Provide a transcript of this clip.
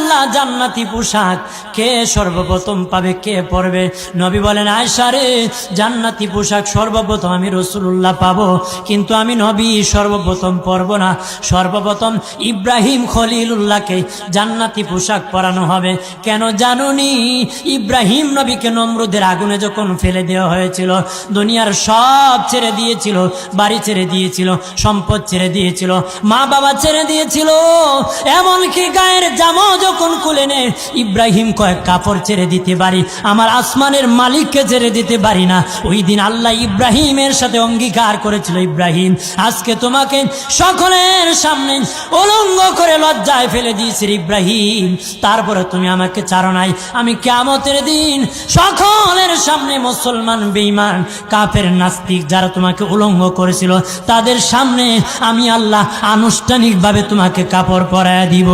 আল্লাহ জান্নাতি পোশাক কে সর্বপ্রথম পাবে, কে পরবে? নবী বলেন, আয়েশা রে, জান্নাতি পোশাক সর্বপ্রথম আমি রাসূলুল্লাহ পাবো, কিন্তু আমি নবী সর্বপ্রথম পরব না। সর্বপ্রথম ইব্রাহিম খলিলুল্লাহকে জান্নাতি পোশাক পরানো হবে। কেন জানুনি? ইব্রাহিম নবীকে নমরুদের আগুনে যখন ফেলে দেওয়া হয়েছিল, দুনিয়ার সব ছেড়ে দিয়েছিল, বাড়ি ছেড়ে দিয়েছিল, সম্পদ ছেড়ে দিয়েছিল, মা বাবা ছেড়ে দিয়েছিল, এমনকি গায়ের জামা যখন খুলে নেয়, ইব্রাহিম কয়েক কাপড় ছেড়ে দিতে পারি, আমার আসমানের মালিককে ছেড়ে দিতে পারি না। ওই দিন আল্লাহ ইব্রাহিমের সাথে অঙ্গীকার করেছিল, ইব্রাহিম আজকে তোমাকে সকলের সামনে উলঙ্গ করে লজ্জায় ফেলে দিয়েছি ইব্রাহিম, তারপরে তুমি আমাকে ছাড়ো নাই। আমি কিয়ামতের দিন সকলের সামনে মুসলমান, বেঈমান, কাফের, নাস্তিক যারা তোমাকে উলঙ্গ করেছিল, তাদের সামনে আমি আল্লাহ আনুষ্ঠানিকভাবে তোমাকে কাপড় পরায়া দিব।